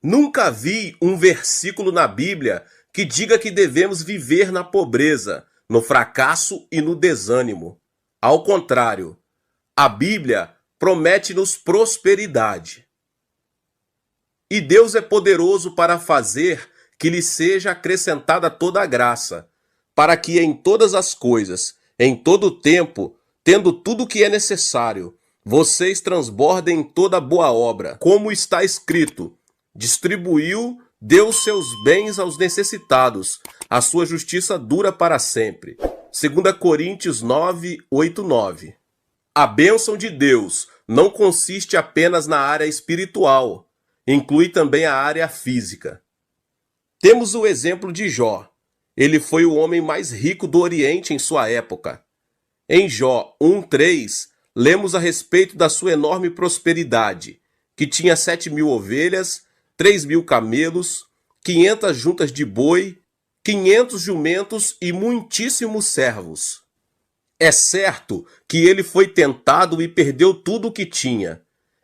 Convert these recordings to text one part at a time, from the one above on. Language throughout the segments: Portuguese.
Nunca vi um versículo na Bíblia que diga que devemos viver na pobreza, no fracasso e no desânimo. Ao contrário, a Bíblia promete-nos prosperidade. E Deus é poderoso para fazer que lhe seja acrescentada toda a graça, para que em todas as coisas, em todo o tempo, tendo tudo o que é necessário, vocês transbordem toda boa obra, como está escrito: distribuiu, deu seus bens aos necessitados, a sua justiça dura para sempre. 2 Coríntios 9, 8, 9. A bênção de Deus não consiste apenas na área espiritual, inclui também a área física. Temos o exemplo de Jó. Ele foi o homem mais rico do Oriente em sua época. Em Jó 1:3, lemos a respeito da sua enorme prosperidade, que tinha 7.000 ovelhas, 3.000 camelos, 500 juntas de boi, 500 jumentos e muitíssimos servos. É certo que ele foi tentado e perdeu tudo o que tinha.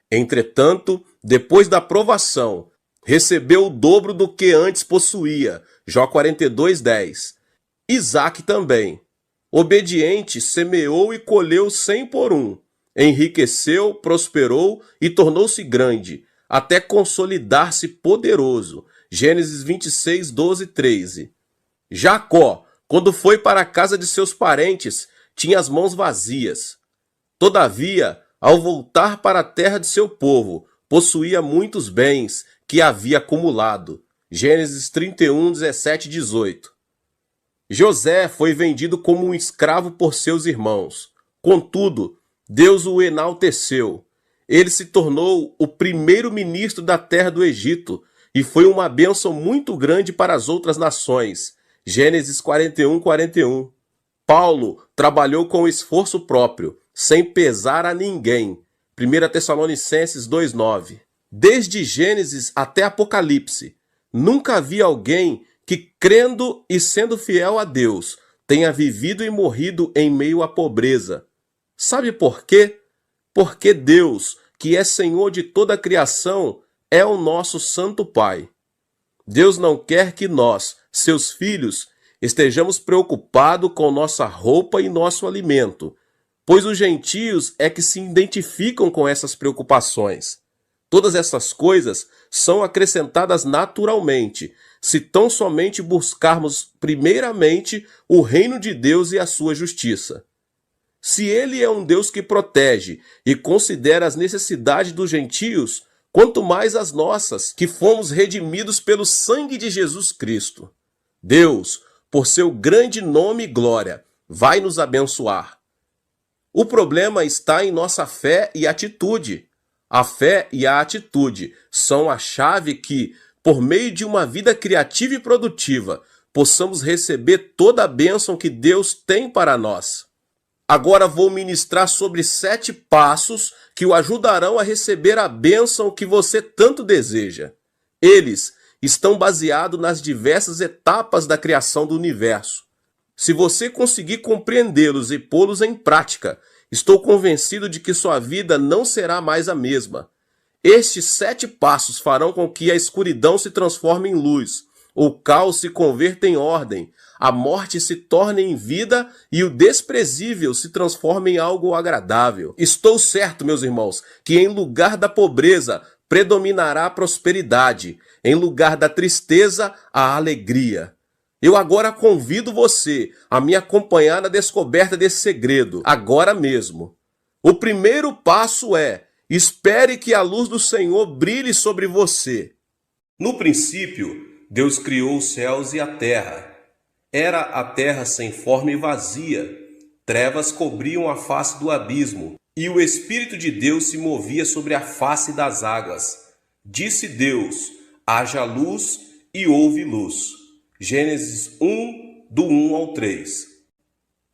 Entretanto, depois da provação, recebeu o dobro do que antes possuía. Jó 42:10. Isaac também. Obediente, semeou e colheu 100 por um. Enriqueceu, prosperou e tornou-se grande, até consolidar-se poderoso. Gênesis 26, 12, 13. Jacó, quando foi para a casa de seus parentes, tinha as mãos vazias. Todavia, ao voltar para a terra de seu povo, possuía muitos bens que havia acumulado. Gênesis 31, 17 e 18. José foi vendido como um escravo por seus irmãos. Contudo, Deus o enalteceu. Ele se tornou o primeiro ministro da terra do Egito e foi uma bênção muito grande para as outras nações. Gênesis 41, 41. Paulo trabalhou com esforço próprio, sem pesar a ninguém. 1 Tessalonicenses 2:9. Desde Gênesis até Apocalipse, nunca vi alguém que, crendo e sendo fiel a Deus, tenha vivido e morrido em meio à pobreza. Sabe por quê? Porque Deus, que é Senhor de toda a criação, é o nosso Santo Pai. Deus não quer que nós, seus filhos, estejamos preocupados com nossa roupa e nosso alimento, pois os gentios é que se identificam com essas preocupações. Todas essas coisas são acrescentadas naturalmente, se tão somente buscarmos primeiramente o reino de Deus e a sua justiça. Se ele é um Deus que protege e considera as necessidades dos gentios, quanto mais as nossas, que fomos redimidos pelo sangue de Jesus Cristo. Deus, por seu grande nome e glória, vai nos abençoar. O problema está em nossa fé e atitude. A fé e a atitude são a chave que, por meio de uma vida criativa e produtiva, possamos receber toda a bênção que Deus tem para nós. Agora vou ministrar sobre 7 passos que o ajudarão a receber a bênção que você tanto deseja. Eles estão baseados nas diversas etapas da criação do universo. Se você conseguir compreendê-los e pô-los em prática, estou convencido de que sua vida não será mais a mesma. Estes 7 passos farão com que a escuridão se transforme em luz, o caos se converta em ordem, a morte se torne em vida e o desprezível se transforme em algo agradável. Estou certo, meus irmãos, que em lugar da pobreza predominará a prosperidade, em lugar da tristeza, a alegria. Eu agora convido você a me acompanhar na descoberta desse segredo, agora mesmo. O primeiro passo é: espere que a luz do Senhor brilhe sobre você. No princípio, Deus criou os céus e a terra. Era a terra sem forma e vazia. Trevas cobriam a face do abismo, e o Espírito de Deus se movia sobre a face das águas. Disse Deus: haja luz, e houve luz. Gênesis 1, do 1 ao 3.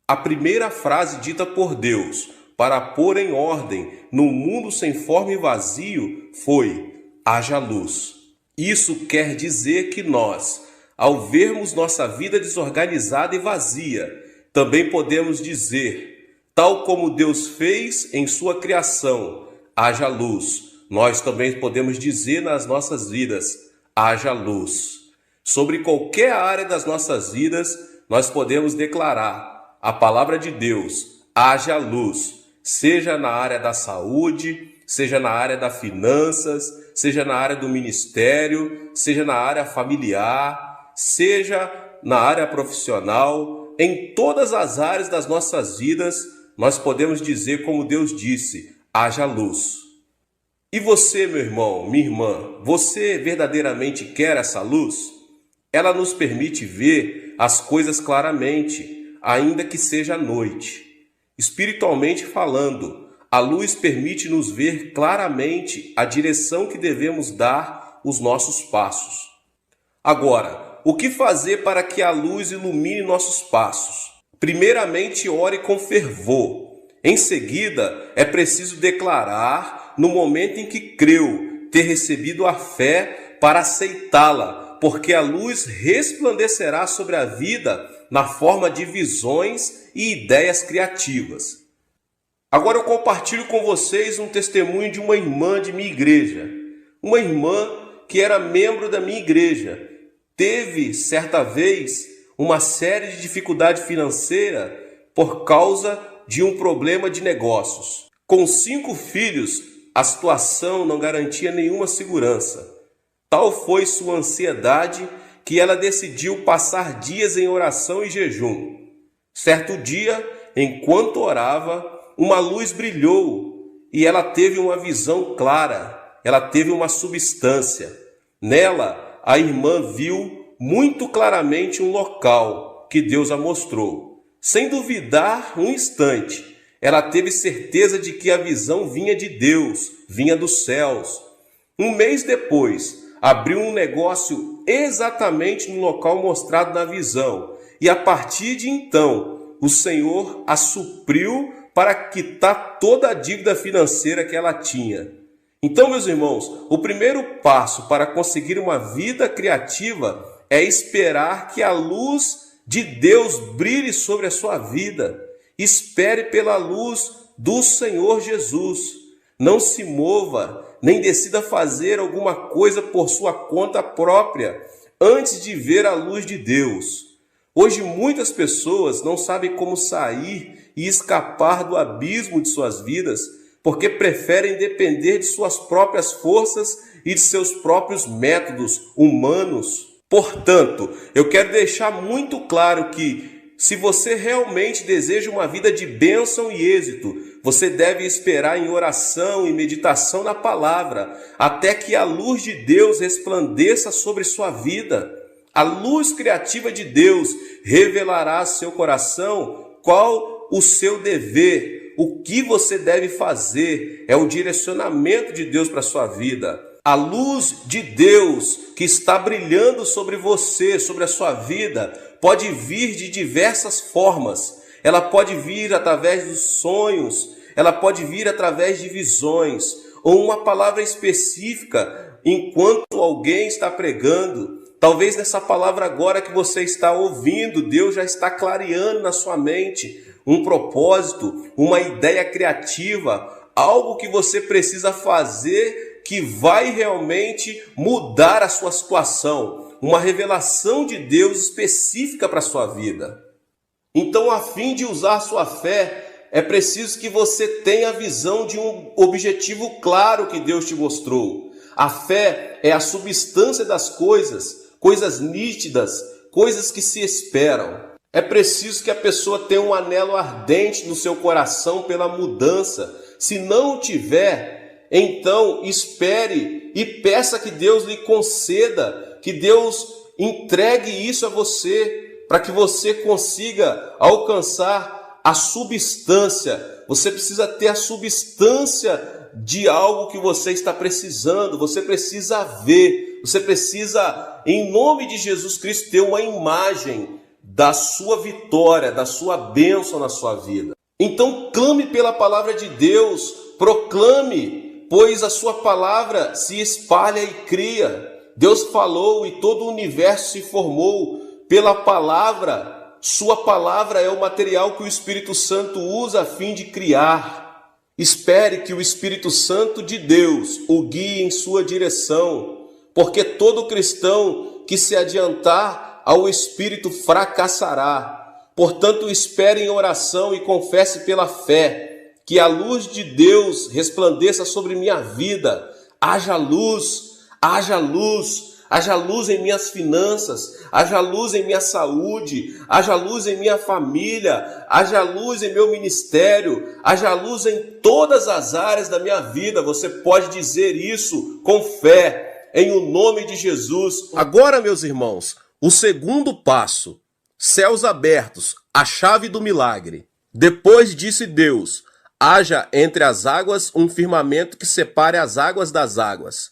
A primeira frase dita por Deus para pôr em ordem no mundo sem forma e vazio foi: haja luz. Isso quer dizer que nós, ao vermos nossa vida desorganizada e vazia, também podemos dizer, tal como Deus fez em sua criação, haja luz. Nós também podemos dizer nas nossas vidas, haja luz. Sobre qualquer área das nossas vidas, nós podemos declarar a palavra de Deus, haja luz, seja na área da saúde, seja na área das finanças, seja na área do ministério, seja na área familiar, seja na área profissional, em todas as áreas das nossas vidas, nós podemos dizer como Deus disse, haja luz. E você, meu irmão, minha irmã, você verdadeiramente quer essa luz? Ela nos permite ver as coisas claramente, ainda que seja à noite. Espiritualmente falando, a luz permite nos ver claramente a direção que devemos dar os nossos passos. Agora, o que fazer para que a luz ilumine nossos passos? Primeiramente, ore com fervor. Em seguida, é preciso declarar, no momento em que creu, ter recebido a fé para aceitá-la, porque a luz resplandecerá sobre a vida na forma de visões e ideias criativas. Agora eu compartilho com vocês um testemunho de uma irmã de minha igreja. Uma irmã que era membro da minha igreja. Teve, certa vez, uma série de dificuldade financeira por causa de um problema de negócios. Com 5 filhos, a situação não garantia nenhuma segurança. Tal foi sua ansiedade que ela decidiu passar dias em oração e jejum. Certo dia, enquanto orava, uma luz brilhou e ela teve uma visão clara, ela teve uma substância. Nela, a irmã viu muito claramente um local que Deus a mostrou. Sem duvidar um instante, ela teve certeza de que a visão vinha de Deus, vinha dos céus. Um mês depois, abriu um negócio exatamente no local mostrado na visão. E a partir de então, o Senhor a supriu para quitar toda a dívida financeira que ela tinha. Então, meus irmãos, o primeiro passo para conseguir uma vida criativa é esperar que a luz de Deus brilhe sobre a sua vida. Espere pela luz do Senhor Jesus. Não se mova, nem decida fazer alguma coisa por sua conta própria, antes de ver a luz de Deus. Hoje muitas pessoas não sabem como sair e escapar do abismo de suas vidas, porque preferem depender de suas próprias forças e de seus próprios métodos humanos. Portanto, eu quero deixar muito claro que, se você realmente deseja uma vida de bênção e êxito, você deve esperar em oração e meditação na palavra, até que a luz de Deus resplandeça sobre sua vida. A luz criativa de Deus revelará ao seu coração qual o seu dever, o que você deve fazer, é o direcionamento de Deus para a sua vida. A luz de Deus que está brilhando sobre você, sobre a sua vida, pode vir de diversas formas. Ela pode vir através dos sonhos, ela pode vir através de visões, ou uma palavra específica enquanto alguém está pregando. Talvez nessa palavra agora que você está ouvindo, Deus já está clareando na sua mente um propósito, uma ideia criativa, algo que você precisa fazer que vai realmente mudar a sua situação, uma revelação de Deus específica para a sua vida. Então, a fim de usar a sua fé, é preciso que você tenha a visão de um objetivo claro que Deus te mostrou. A fé é a substância das coisas, coisas nítidas, coisas que se esperam. É preciso que a pessoa tenha um anelo ardente no seu coração pela mudança. Se não o tiver, então espere e peça que Deus lhe conceda, que Deus entregue isso a você, para que você consiga alcançar a substância. Você precisa ter a substância de algo que você está precisando, você precisa ver, você precisa, em nome de Jesus Cristo, ter uma imagem da sua vitória, da sua bênção na sua vida. Então clame pela palavra de Deus, proclame, pois a sua palavra se espalha e cria. Deus falou e todo o universo se formou pela palavra. Sua palavra é o material que o Espírito Santo usa a fim de criar. Espere que o Espírito Santo de Deus o guie em sua direção, porque todo cristão que se adiantar ao Espírito fracassará. Portanto, espere em oração e confesse pela fé, que a luz de Deus resplandeça sobre minha vida. Haja luz, haja luz, haja luz em minhas finanças, haja luz em minha saúde, haja luz em minha família, haja luz em meu ministério, haja luz em todas as áreas da minha vida. Você pode dizer isso com fé, em o nome de Jesus. Agora, meus irmãos, o segundo passo, céus abertos, a chave do milagre. Depois disse Deus: haja entre as águas um firmamento que separe as águas das águas.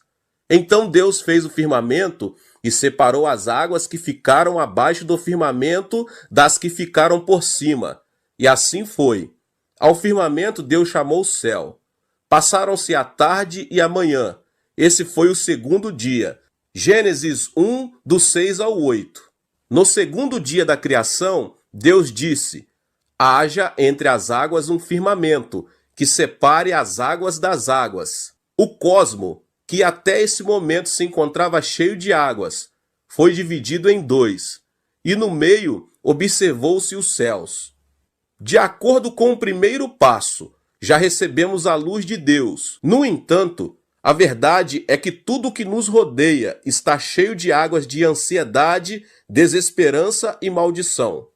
Então Deus fez o firmamento e separou as águas que ficaram abaixo do firmamento das que ficaram por cima. E assim foi. Ao firmamento Deus chamou céu. Passaram-se a tarde e a manhã. Esse foi o segundo dia. Gênesis 1, do 6 ao 8. No segundo dia da criação, Deus disse: haja entre as águas um firmamento que separe as águas das águas. O cosmo, que até esse momento se encontrava cheio de águas, foi dividido em dois, e no meio observou-se os céus. De acordo com o primeiro passo, já recebemos a luz de Deus. No entanto, a verdade é que tudo que nos rodeia está cheio de águas de ansiedade, desesperança e maldição.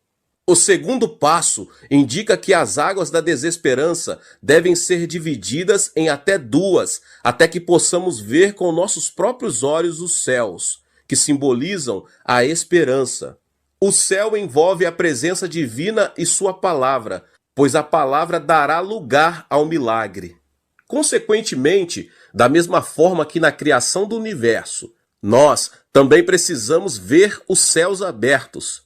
O segundo passo indica que as águas da desesperança devem ser divididas em até duas, até que possamos ver com nossos próprios olhos os céus, que simbolizam a esperança. O céu envolve a presença divina e sua palavra, pois a palavra dará lugar ao milagre. Consequentemente, da mesma forma que na criação do universo, nós também precisamos ver os céus abertos.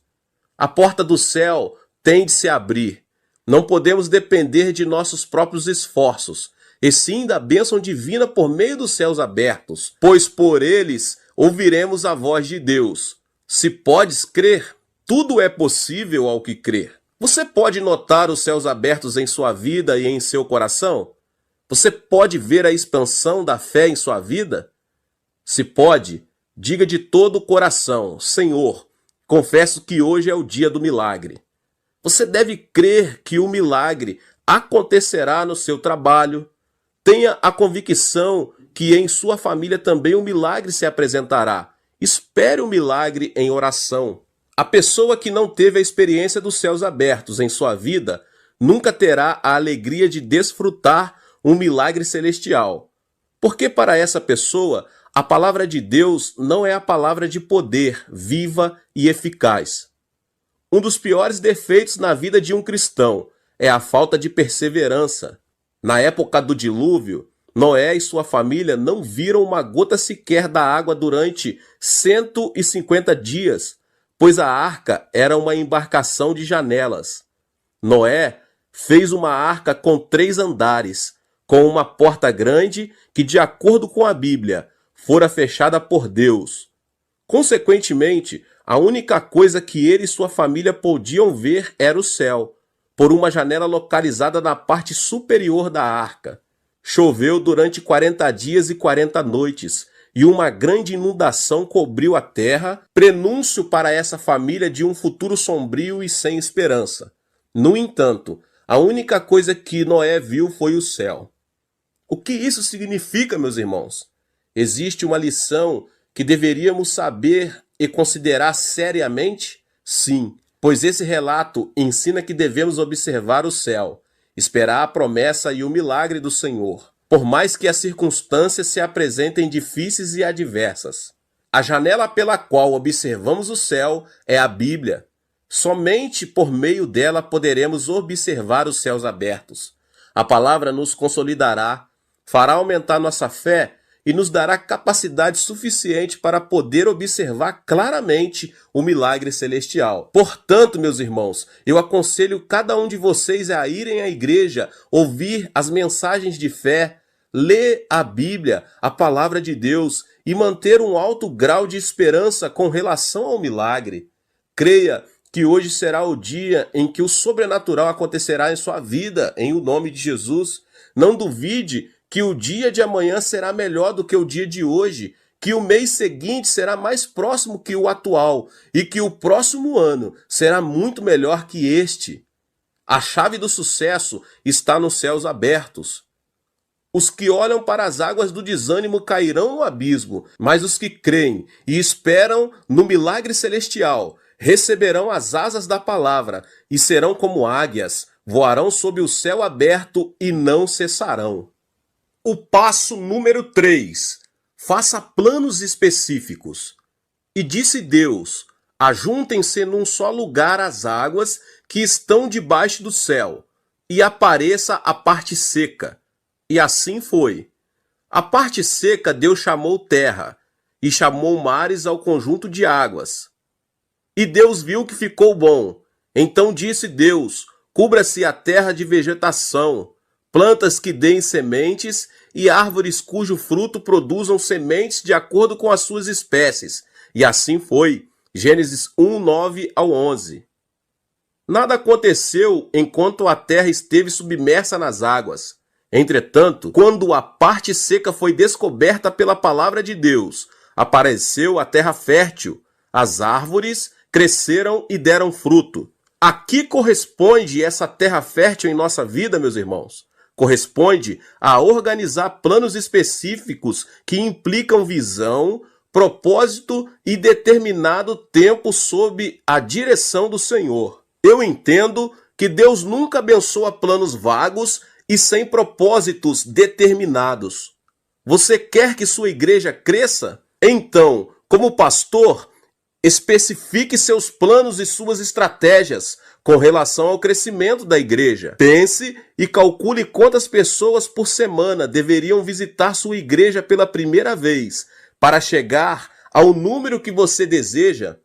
A porta do céu tem de se abrir. Não podemos depender de nossos próprios esforços, e sim da bênção divina por meio dos céus abertos, pois por eles ouviremos a voz de Deus. Se podes crer, tudo é possível ao que crer. Você pode notar os céus abertos em sua vida e em seu coração? Você pode ver a expansão da fé em sua vida? Se pode, diga de todo o coração: Senhor, confesso que hoje é o dia do milagre. Você deve crer que o milagre acontecerá no seu trabalho. Tenha a convicção que em sua família também o milagre se apresentará. Espere o milagre em oração. A pessoa que não teve a experiência dos céus abertos em sua vida nunca terá a alegria de desfrutar um milagre celestial. Porque para essa pessoa, a palavra de Deus não é a palavra de poder, viva e eficaz. Um dos piores defeitos na vida de um cristão é a falta de perseverança. Na época do dilúvio, Noé e sua família não viram uma gota sequer da água durante 150 dias, pois a arca era uma embarcação de janelas. Noé fez uma arca com 3 andares, com uma porta grande que, de acordo com a Bíblia, fora fechada por Deus. Consequentemente, a única coisa que ele e sua família podiam ver era o céu, por uma janela localizada na parte superior da arca. Choveu durante 40 dias e 40 noites, e uma grande inundação cobriu a terra, prenúncio para essa família de um futuro sombrio e sem esperança. No entanto, a única coisa que Noé viu foi o céu. O que isso significa, meus irmãos? Existe uma lição que deveríamos saber e considerar seriamente? Sim, pois esse relato ensina que devemos observar o céu, esperar a promessa e o milagre do Senhor, por mais que as circunstâncias se apresentem difíceis e adversas. A janela pela qual observamos o céu é a Bíblia. Somente por meio dela poderemos observar os céus abertos. A palavra nos consolidará, fará aumentar nossa fé e nos dará capacidade suficiente para poder observar claramente o milagre celestial. Portanto, meus irmãos, eu aconselho cada um de vocês a irem à igreja, ouvir as mensagens de fé, ler a Bíblia, a palavra de Deus, e manter um alto grau de esperança com relação ao milagre. Creia que hoje será o dia em que o sobrenatural acontecerá em sua vida, em o nome de Jesus. Não duvide que o dia de amanhã será melhor do que o dia de hoje. que o mês seguinte será mais próximo que o atual e que o próximo ano será muito melhor que este. A chave do sucesso está nos céus abertos. Os que olham para as águas do desânimo cairão no abismo, mas os que creem e esperam no milagre celestial receberão as asas da palavra e serão como águias, voarão sob o céu aberto e não cessarão. O passo número 3. Faça planos específicos. E disse Deus: ajuntem-se num só lugar as águas que estão debaixo do céu, e apareça a parte seca. E assim foi. A parte seca Deus chamou terra, e chamou mares ao conjunto de águas. E Deus viu que ficou bom. Então disse Deus: cubra-se a terra de vegetação, plantas que deem sementes e árvores cujo fruto produzam sementes de acordo com as suas espécies. E assim foi. Gênesis 1, 9 ao 11. Nada aconteceu enquanto a terra esteve submersa nas águas. Entretanto, quando a parte seca foi descoberta pela palavra de Deus, apareceu a terra fértil. As árvores cresceram e deram fruto. A que corresponde essa terra fértil em nossa vida, meus irmãos? Corresponde a organizar planos específicos que implicam visão, propósito e determinado tempo sob a direção do Senhor. Eu entendo que Deus nunca abençoa planos vagos e sem propósitos determinados. Você quer que sua igreja cresça? Então, como pastor, especifique seus planos e suas estratégias com relação ao crescimento da igreja. Pense e calcule quantas pessoas por semana deveriam visitar sua igreja pela primeira vez para chegar ao número que você deseja.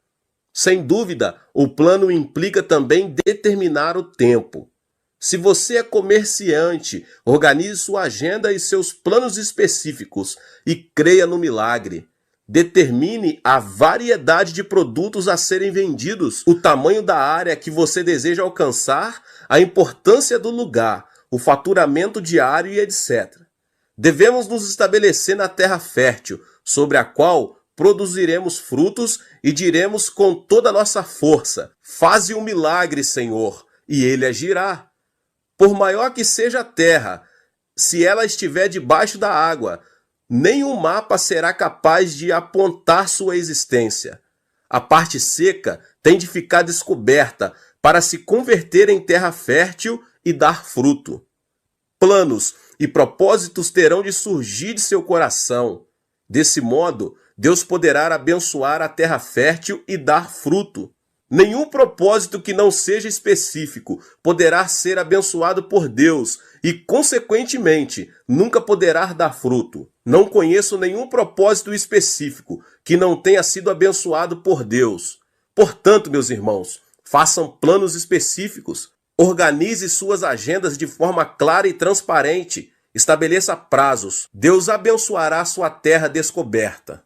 Sem dúvida, o plano implica também determinar o tempo. Se você é comerciante, organize sua agenda e seus planos específicos e creia no milagre. Determine a variedade de produtos a serem vendidos, o tamanho da área que você deseja alcançar, a importância do lugar, o faturamento diário e etc. Devemos nos estabelecer na terra fértil, sobre a qual produziremos frutos e diremos com toda a nossa força: faze um milagre, Senhor, e ele agirá. Por maior que seja a terra, se ela estiver debaixo da água, nenhum mapa será capaz de apontar sua existência. A parte seca tem de ficar descoberta para se converter em terra fértil e dar fruto. Planos e propósitos terão de surgir de seu coração. Desse modo, Deus poderá abençoar a terra fértil e dar fruto. Nenhum propósito que não seja específico poderá ser abençoado por Deus e, consequentemente, nunca poderá dar fruto. Não conheço nenhum propósito específico que não tenha sido abençoado por Deus. Portanto, meus irmãos, façam planos específicos, organize suas agendas de forma clara e transparente, estabeleça prazos. Deus abençoará sua terra descoberta.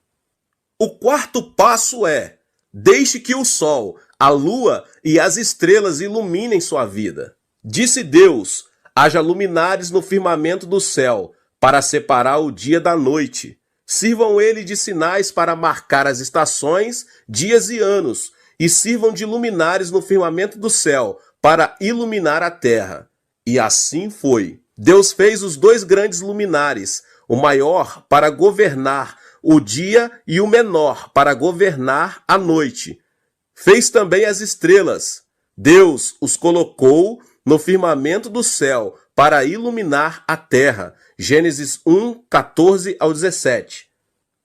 O quarto passo é: deixe que o sol, a lua e as estrelas iluminem sua vida. Disse Deus: haja luminares no firmamento do céu, para separar o dia da noite. Sirvam ele de sinais para marcar as estações, dias e anos, e sirvam de luminares no firmamento do céu, para iluminar a terra. E assim foi. Deus fez os dois grandes luminares, o maior para governar o dia e o menor para governar a noite. Fez também as estrelas. Deus os colocou no firmamento do céu para iluminar a terra. Gênesis 1, 14 ao 17.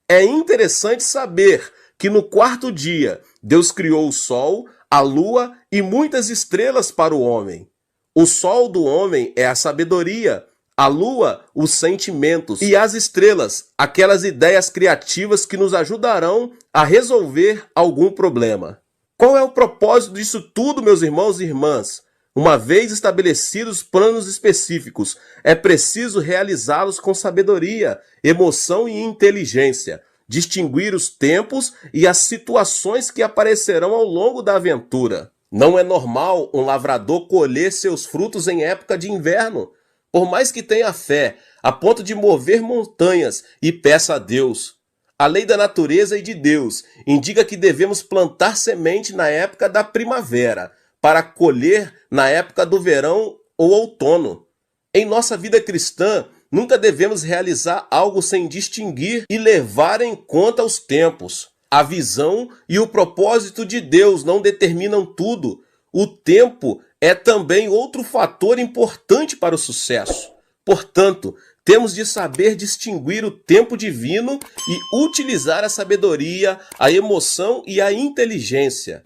É interessante saber que no quarto dia Deus criou o sol, a lua e muitas estrelas para o homem. O sol do homem é a sabedoria, a lua, os sentimentos, e as estrelas, aquelas ideias criativas que nos ajudarão a resolver algum problema. Qual é o propósito disso tudo, meus irmãos e irmãs? Uma vez estabelecidos planos específicos, é preciso realizá-los com sabedoria, emoção e inteligência, distinguir os tempos e as situações que aparecerão ao longo da aventura. Não é normal um lavrador colher seus frutos em época de inverno. Por mais que tenha fé, a ponto de mover montanhas e peça a Deus: A lei da natureza e de Deus indica que devemos plantar semente na época da primavera, para colher na época do verão ou outono. Em nossa vida cristã, nunca devemos realizar algo sem distinguir e levar em conta os tempos. A visão e o propósito de Deus não determinam tudo. O tempo é também outro fator importante para o sucesso. Portanto, temos de saber distinguir o tempo divino e utilizar a sabedoria, a emoção e a inteligência.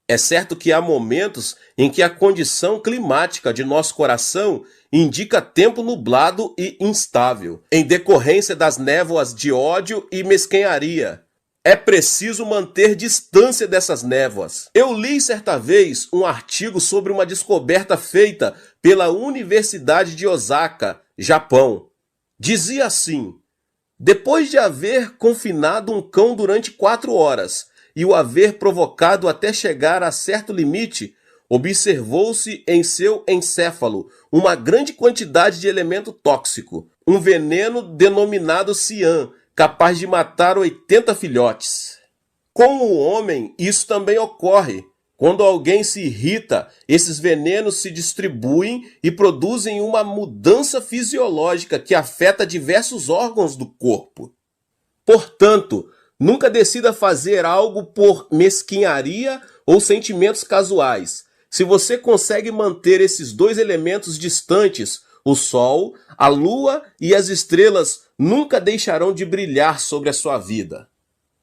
É certo que há momentos em que a condição climática de nosso coração indica tempo nublado e instável, em decorrência das névoas de ódio e mesquinharia. É preciso manter distância dessas névoas. Eu li certa vez um artigo sobre uma descoberta feita pela Universidade de Osaka, Japão. Dizia assim: depois de haver confinado um cão durante 4 horas e o haver provocado até chegar a certo limite, observou-se em seu encéfalo uma grande quantidade de elemento tóxico, um veneno denominado cian, capaz de matar 80 filhotes. Com o homem, isso também ocorre. Quando alguém se irrita, esses venenos se distribuem e produzem uma mudança fisiológica que afeta diversos órgãos do corpo. Portanto, nunca decida fazer algo por mesquinharia ou sentimentos casuais. Se você consegue manter esses dois elementos distantes, o sol, a lua e as estrelas nunca deixarão de brilhar sobre a sua vida.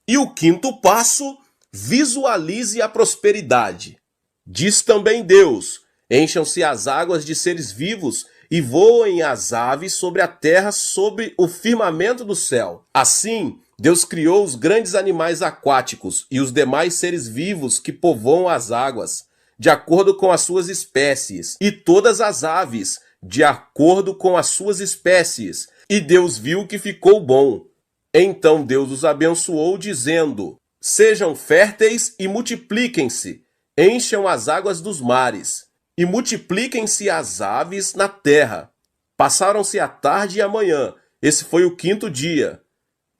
E o quinto passo: visualize a prosperidade. Diz também Deus: encham-se as águas de seres vivos e voem as aves sobre a terra, sobre o firmamento do céu. Assim, Deus criou os grandes animais aquáticos e os demais seres vivos que povoam as águas, de acordo com as suas espécies, e todas as aves, de acordo com as suas espécies. E Deus viu que ficou bom. Então Deus os abençoou, dizendo: sejam férteis e multipliquem-se, encham as águas dos mares, e multipliquem-se as aves na terra. Passaram-se a tarde e a manhã, esse foi o 5º dia.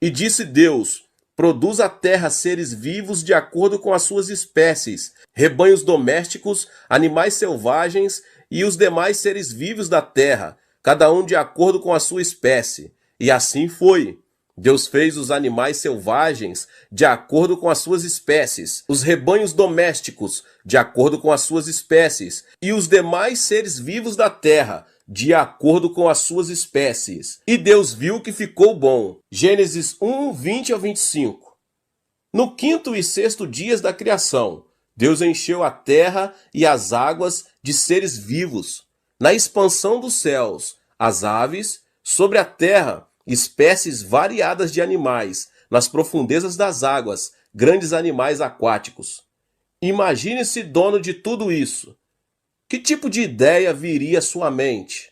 E disse Deus: produz a terra seres vivos de acordo com as suas espécies, rebanhos domésticos, animais selvagens e os demais seres vivos da terra, cada um de acordo com a sua espécie. E assim foi. Deus fez os animais selvagens de acordo com as suas espécies, os rebanhos domésticos de acordo com as suas espécies e os demais seres vivos da terra de acordo com as suas espécies. E Deus viu que ficou bom. Gênesis 1, 20 ao 25. No 5º e 6º dias da criação, Deus encheu a terra e as águas de seres vivos. Na expansão dos céus, as aves, sobre a terra, espécies variadas de animais, nas profundezas das águas, grandes animais aquáticos. Imagine-se dono de tudo isso. Que tipo de ideia viria à sua mente?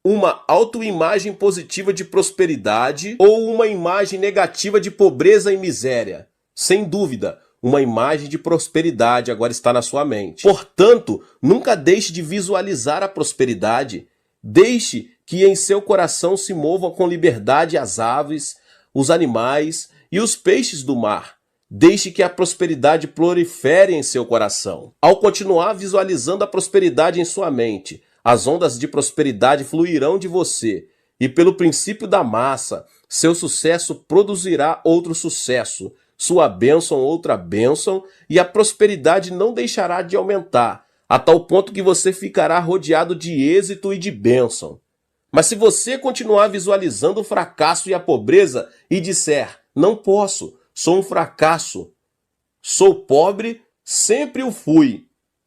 Uma autoimagem positiva de prosperidade ou uma imagem negativa de pobreza e miséria? Sem dúvida, uma imagem de prosperidade agora está na sua mente. Portanto, nunca deixe de visualizar a prosperidade. Deixe que em seu coração se movam com liberdade as aves, os animais e os peixes do mar. Deixe que a prosperidade prolifere em seu coração. Ao continuar visualizando a prosperidade em sua mente, as ondas de prosperidade fluirão de você, e pelo princípio da massa, seu sucesso produzirá outro sucesso, sua bênção outra bênção, e a prosperidade não deixará de aumentar, a tal ponto que você ficará rodeado de êxito e de bênção. Mas se você continuar visualizando o fracasso e a pobreza e disser: não posso, sou um fracasso, sou pobre, sempre o fui,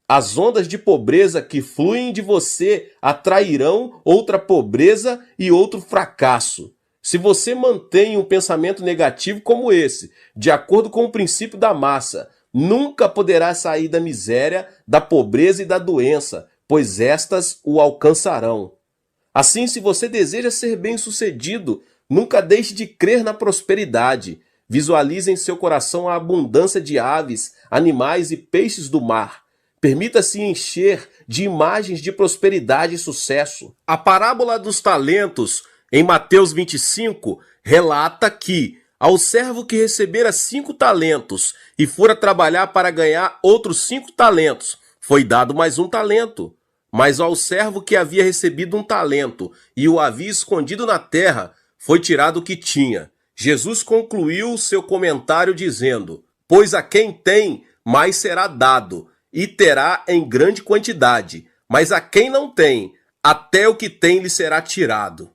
as ondas de pobreza que fluem de você atrairão outra pobreza e outro fracasso. Se você mantém um pensamento negativo como esse, de acordo com o princípio da massa, nunca poderá sair da miséria, da pobreza e da doença, pois estas o alcançarão. Assim, se você deseja ser bem-sucedido, nunca deixe de crer na prosperidade. Visualize em seu coração a abundância de aves, animais e peixes do mar. Permita-se encher de imagens de prosperidade e sucesso. A parábola dos talentos, em Mateus 25, relata que, Ao servo que recebera 5 talentos e fora trabalhar para ganhar outros 5 talentos, foi dado mais 1 talento. Mas ao servo que havia recebido 1 talento e o havia escondido na terra, foi tirado o que tinha. Jesus concluiu seu comentário dizendo: pois a quem tem, mais será dado, e terá em grande quantidade. Mas a quem não tem, até o que tem lhe será tirado.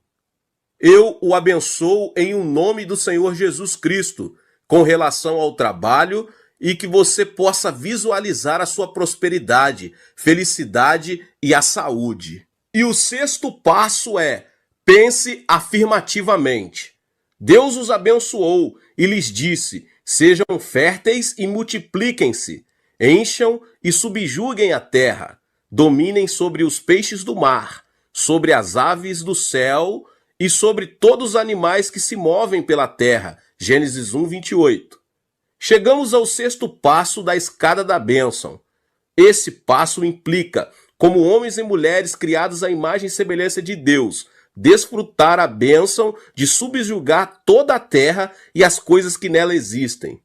Eu o abençoo em o nome do Senhor Jesus Cristo, com relação ao trabalho, e que você possa visualizar a sua prosperidade, felicidade e a saúde. E o 6º passo é: pense afirmativamente. Deus os abençoou e lhes disse: sejam férteis e multipliquem-se, encham e subjuguem a terra, dominem sobre os peixes do mar, sobre as aves do céu e sobre todos os animais que se movem pela terra. Gênesis 1, 28. Chegamos ao 6º passo da escada da bênção. Esse passo implica, como homens e mulheres criados à imagem e semelhança de Deus, desfrutar a bênção de subjugar toda a terra e as coisas que nela existem.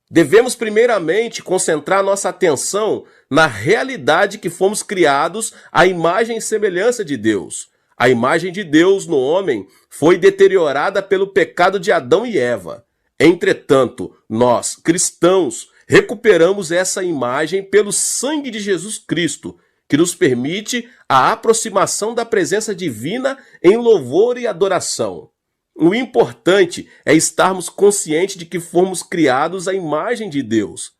Devemos primeiramente concentrar nossa atenção na realidade que fomos criados à imagem e semelhança de Deus. A imagem de Deus no homem foi deteriorada pelo pecado de Adão e Eva. Entretanto, nós, cristãos, recuperamos essa imagem pelo sangue de Jesus Cristo, que nos permite a aproximação da presença divina em louvor e adoração. O importante é estarmos conscientes de que fomos criados à imagem de Deus.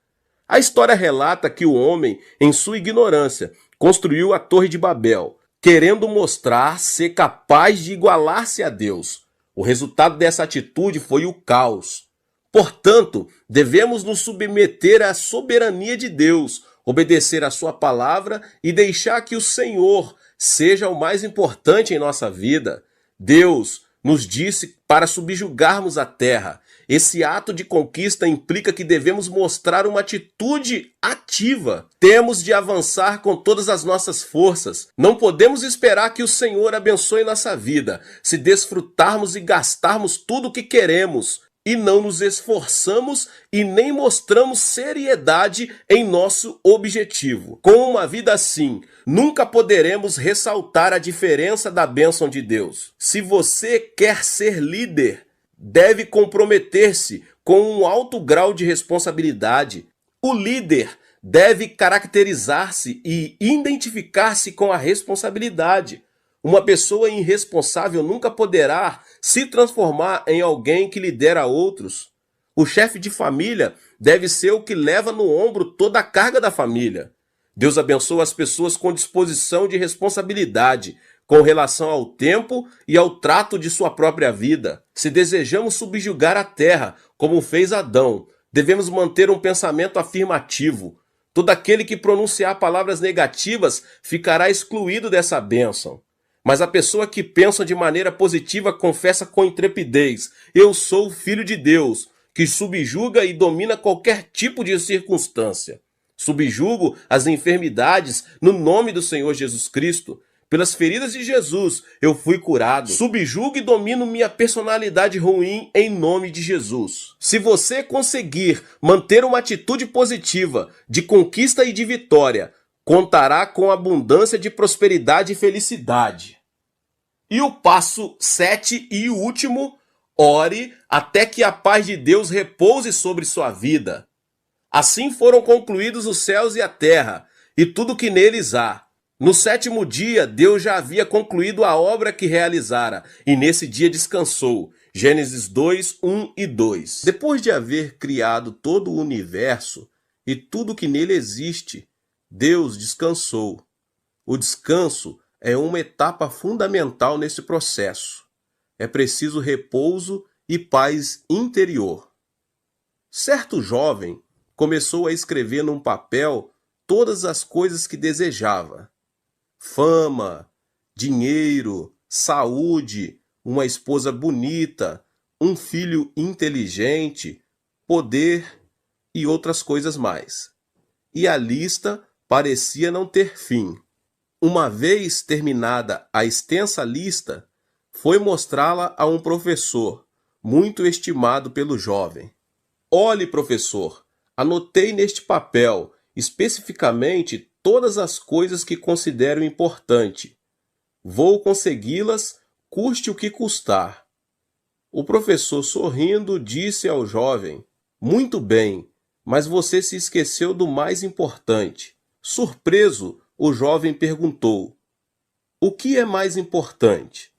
A história relata que o homem, em sua ignorância, construiu a Torre de Babel, querendo mostrar ser capaz de igualar-se a Deus. O resultado dessa atitude foi o caos. Portanto, devemos nos submeter à soberania de Deus, obedecer à sua palavra e deixar que o Senhor seja o mais importante em nossa vida. Deus nos disse para subjugarmos a terra. Esse ato de conquista implica que devemos mostrar uma atitude ativa. Temos de avançar com todas as nossas forças. Não podemos esperar que o Senhor abençoe nossa vida se desfrutarmos e gastarmos tudo o que queremos e não nos esforçamos e nem mostramos seriedade em nosso objetivo. Com uma vida assim, nunca poderemos ressaltar a diferença da bênção de Deus. Se você quer ser líder, deve comprometer-se com um alto grau de responsabilidade. O líder deve caracterizar-se e identificar-se com a responsabilidade. Uma pessoa irresponsável nunca poderá se transformar em alguém que lidera outros. O chefe de família deve ser o que leva no ombro toda a carga da família. Deus abençoa as pessoas com disposição de responsabilidade, com relação ao tempo e ao trato de sua própria vida. Se desejamos subjugar a terra, como fez Adão, devemos manter um pensamento afirmativo. Todo aquele que pronunciar palavras negativas ficará excluído dessa bênção. Mas a pessoa que pensa de maneira positiva confessa com intrepidez: eu sou o Filho de Deus, que subjuga e domina qualquer tipo de circunstância. Subjugo as enfermidades no nome do Senhor Jesus Cristo. Pelas feridas de Jesus eu fui curado. Subjugo e domino minha personalidade ruim em nome de Jesus. Se você conseguir manter uma atitude positiva, de conquista e de vitória, contará com abundância de prosperidade e felicidade. E o passo 7 e último: ore até que a paz de Deus repouse sobre sua vida. Assim foram concluídos os céus e a terra, e tudo que neles há. No 7º dia, Deus já havia concluído a obra que realizara, e nesse dia descansou. Gênesis 2, 1 e 2. Depois de haver criado todo o universo e tudo que nele existe, Deus descansou. O descanso é uma etapa fundamental nesse processo. É preciso repouso e paz interior. Certo jovem começou a escrever num papel todas as coisas que desejava: fama, dinheiro, saúde, uma esposa bonita, um filho inteligente, poder e outras coisas mais. E a lista parecia não ter fim. Uma vez terminada a extensa lista, foi mostrá-la a um professor. muito estimado pelo jovem. Olhe, professor, anotei neste papel especificamente todas as coisas que considero importante. Vou consegui-las, custe o que custar. O professor, sorrindo, disse ao jovem: Muito bem, mas você se esqueceu do mais importante. Surpreso, o jovem perguntou: O que é mais importante?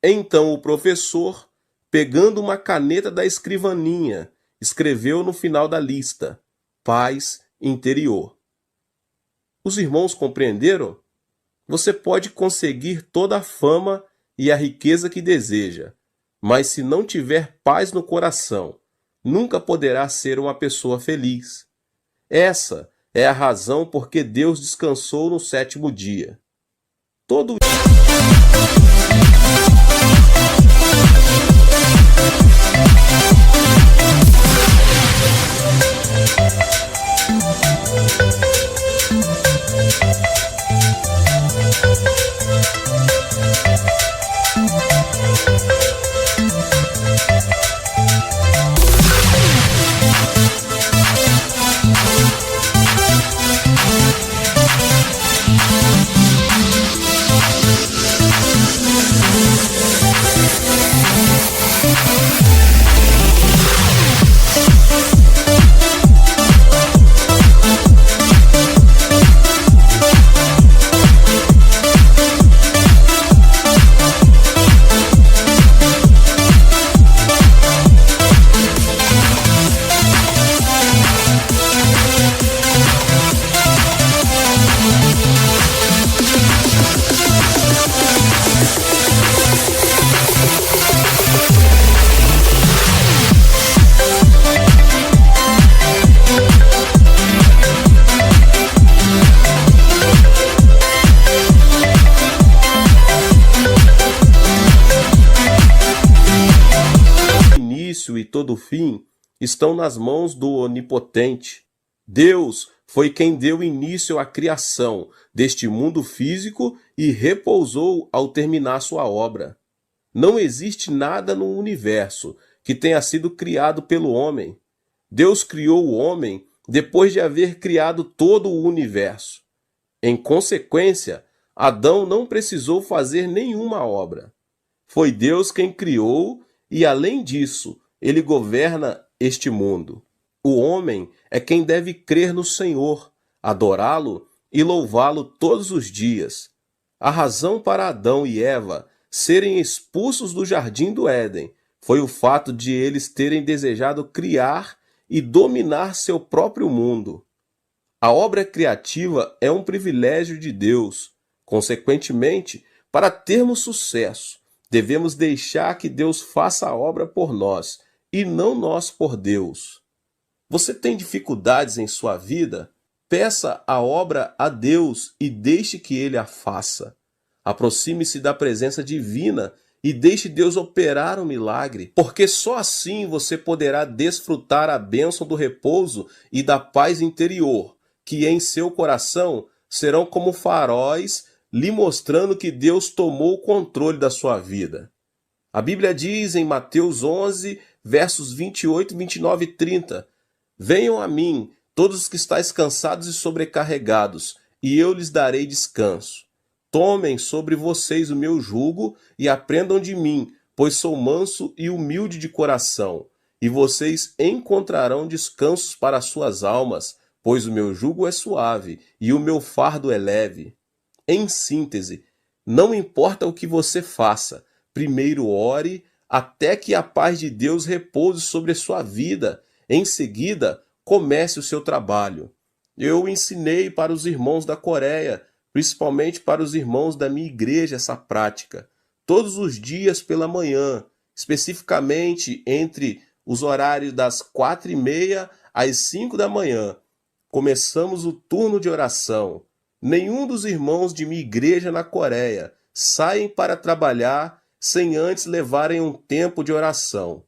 Então o professor, pegando uma caneta da escrivaninha, escreveu no final da lista: paz interior. Os irmãos compreenderam? Você pode conseguir toda a fama e a riqueza que deseja, mas se não tiver paz no coração, nunca poderá ser uma pessoa feliz. Essa é a razão por que Deus descansou no sétimo dia. Todo início e todo fim estão nas mãos do Onipotente. Deus foi quem deu início à criação deste mundo físico e repousou ao terminar sua obra. Não existe nada no universo que tenha sido criado pelo homem. Deus criou o homem depois de haver criado todo o universo. Em consequência, Adão não precisou fazer nenhuma obra. Foi Deus quem criou e, além disso, ele governa este mundo. O homem é quem deve crer no Senhor, adorá-lo e louvá-lo todos os dias. A razão para Adão e Eva serem expulsos do jardim do Éden foi o fato de eles terem desejado criar e dominar seu próprio mundo. A obra criativa é um privilégio de Deus. Consequentemente, para termos sucesso, devemos deixar que Deus faça a obra por nós e não nós por Deus. Você tem dificuldades em sua vida? Peça a obra a Deus e deixe que Ele a faça. Aproxime-se da presença divina e deixe Deus operar um milagre, porque só assim você poderá desfrutar a bênção do repouso e da paz interior, que em seu coração serão como faróis lhe mostrando que Deus tomou o controle da sua vida. A Bíblia diz em Mateus 11, versos 28, 29 e 30, Venham a mim, todos os que estáis cansados e sobrecarregados, e eu lhes darei descanso. Tomem sobre vocês o meu jugo e aprendam de mim, pois sou manso e humilde de coração, e vocês encontrarão descansos para as suas almas, pois o meu jugo é suave e o meu fardo é leve. Em síntese, não importa o que você faça, primeiro ore até que a paz de Deus repouse sobre a sua vida. Em seguida, comece o seu trabalho. Eu ensinei para os irmãos da Coreia, principalmente para os irmãos da minha igreja, essa prática. Todos os dias pela manhã, especificamente entre os horários das 4h30 às 5 da manhã, começamos o turno de oração. Nenhum dos irmãos de minha igreja na Coreia saem para trabalhar sem antes levarem um tempo de oração.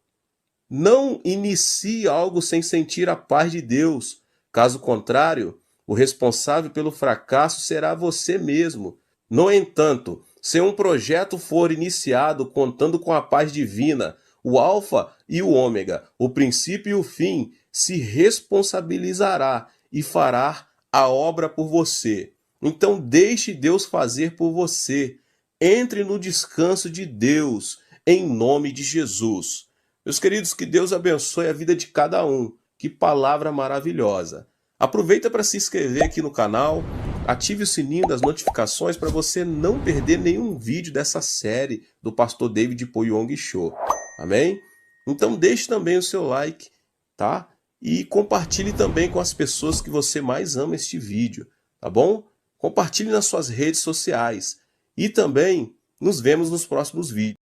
Não inicie algo sem sentir a paz de Deus. Caso contrário, o responsável pelo fracasso será você mesmo. No entanto, se um projeto for iniciado contando com a paz divina, O Alfa e o Ômega, o princípio e o fim, se responsabilizará e fará a obra por você. Então deixe Deus fazer por você. Entre no descanso de Deus, em nome de Jesus. Meus queridos, que Deus abençoe a vida de cada um. Que palavra maravilhosa. Aproveita para se inscrever aqui no canal, ative o sininho das notificações para você não perder nenhum vídeo dessa série do pastor David Poyong Show. Amém? Então deixe também o seu like, tá? E compartilhe também com as pessoas que você mais ama este vídeo, tá bom? Compartilhe nas suas redes sociais. E também nos vemos nos próximos vídeos.